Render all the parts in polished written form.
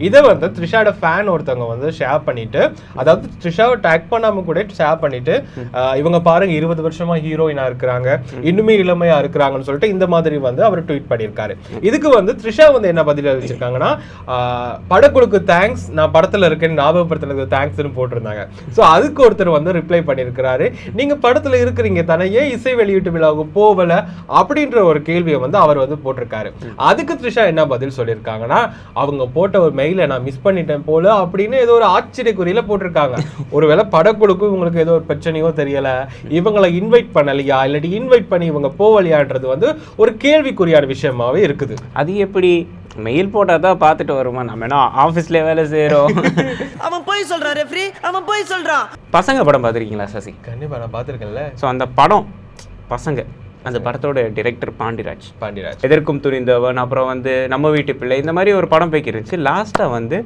இதை வந்து த்ரிஷாவோட ஃபேன் ஒருத்தவங்க வந்து ஷேர் பண்ணிட்டு, அதாவது த்ரிஷாவை டேக் பண்ணாம கூட ஷேர் பண்ணிட்டு, இவங்க பாருங்க 20 வருஷமா ஹீரோயினா இருக்கிறாங்க, இன்னுமே இளமையா இருக்கிறாங்கன்னு சொல்லிட்டு இந்த மாதிரி வந்து அவர் ட்வீட் பண்ணியிருக்காரு. இதுக்கு வந்து த்ரிஷா வந்து என்ன பதில் அளிச்சிருக்காங்கன்னா, படக்குழுக்கு தேங்க்ஸ், நான் படத்துல இருக்கேன் ஞாபகப்படுத்தினதுக்கு தேங்க்ஸ்னு போட்டிருந்தாங்க. ஸோ அதுக்கு ஒருத்தர் வந்து ரிப்ளை பண்ணியிருக்கிறாரு, நீங்க படத்துல இருக்கிறீங்க தானே, ஏன் இசை வெளியீட்டு விழாவுக்கு போகல அப்படின்ற ஒரு கேள்வியை வந்து அவர் வந்து போட்டிருக்காரு. அதுக்கு த்ரிஷா என்ன பதில் சொல்லியிருக்காங்கன்னா, அவங்க போட்ட ஒரு மெயிலை நான் மிஸ் பண்ணிட்டேன் போல அப்படின்னு ஏதோ ஒரு ஆச்சரியக்குறியில போட்டிருக்காங்க. ஒருவேளை படக்குழுக்கும் இவங்களுக்கு ஏதோ ஒரு பிரச்சனையோ தெரியல, இவங்களை இன்வைட் பண்ணலையா இல்லாட்டி இன்வைட் பண்ணி இவங்க போகலையான்றது வந்து ஒரு கேள்விக்குறியான விஷயமாவே இருக்குது. அது எப்படி மெயில் போட்டால் தான் பார்த்துட்டு வருமா? நம்ம என்ன ஆஃபீஸில் வேலை செய்கிறோம்? அவன் போய் சொல்கிறான் ரெஃப்ரி, அவன் போய் சொல்கிறான். பசங்க படம் பார்த்துருக்கீங்களா சசி? கண்டிப்பாக நான் பார்த்துருக்கேன்ல. ஸோ அந்த படம் பசங்க, அந்த படத்தோட டிரெக்டர் பாண்டிராஜ். எதற்கும் துணிந்தவன், அப்புறம் வந்து நம்ம வீட்டு பிள்ளை, இந்த மாதிரி ஒரு படம் போய்க்கு இருந்துச்சு. லாஸ்ட்டாக வந்து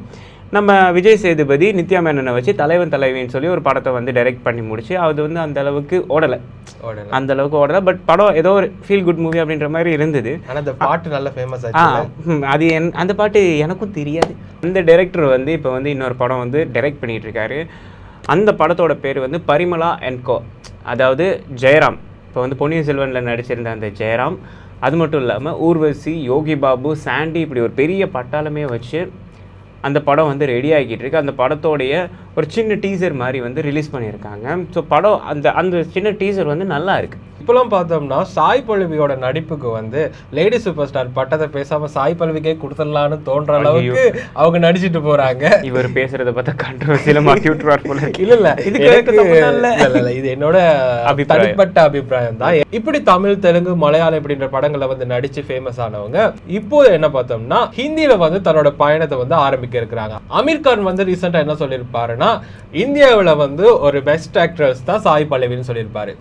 நம்ம விஜய் சேதுபதி நித்யா மேனனை வச்சு தலைவன் தலைவின்னு சொல்லி ஒரு படத்தை வந்து டைரக்ட் பண்ணி முடிச்சு, அது வந்து அந்த அளவுக்கு ஓடலை. பட் படம் ஏதோ ஒரு ஃபீல் குட் மூவி அப்படின்ற மாதிரி இருந்தது. அந்த பாட்டு நல்ல ஃபேமஸ் ஆச்சு. அது அந்த பாட்டு எனக்கும் தெரியாது. அந்த டைரக்டர் வந்து இப்போ வந்து இன்னொரு படம் வந்து டைரக்ட் பண்ணிட்டு இருக்காரு. அந்த படத்தோட பேர் வந்து பரிமளா அண்ட் கோ, அதாவது ஜெயராம். இப்போ வந்து பொன்னியின் செல்வனில் நடிச்சிருந்த அந்த ஜெயராம், அது மட்டும் இல்லாமல் ஊர்வசி, யோகி பாபு, சாண்டி, இப்படி ஒரு பெரிய பட்டாளமே வச்சு அந்த படம் வந்து ரெடி ஆகிட்டு இருக்கு. அந்த படத்தோடைய ஒரு சின்ன டீசர் மாதிரி வந்து ரிலீஸ் பண்ணியிருக்காங்க. ஸோ படம் அந்த சின்ன டீசர் வந்து நல்லா இருக்கு. இப்பெல்லாம் பார்த்தோம்னா சாய் பல்லவியோட நடிப்புக்கு வந்து லேடி சூப்பர் ஸ்டார் பட்டத்தை பேசாம சாய் பல்லவிக்கே கொடுத்துடலான்னு தோன்ற அளவுக்கு அவங்க நடிச்சிட்டு போறாங்க. இவர் பேசுறத பார்த்தா கான்ட்ரோவர்சியலா மாத்தி விட்டுறார் போல. இல்ல இது என்னோட தனிப்பட்ட அபிப்பிராயம் தான். இப்படி தமிழ், தெலுங்கு, மலையாளம் இப்படின்ற படங்களை வந்து நடிச்சு ஃபேமஸ் ஆனவங்க இப்போ என்ன பார்த்தோம்னா ஹிந்தியில வந்து தன்னோட பயணத்தை வந்து ஆரம்பிக்க இருக்கிறாங்க. அமீர் கான் வந்து ரீசெண்டா என்ன சொல்லியிருப்பாருன்னா, இந்தியாவில் வந்து ஒரு பெஸ்ட் ஆக்ட்ரஸ் தான் சாய் பல்லவின்னு சொல்லியிருப்பாரு.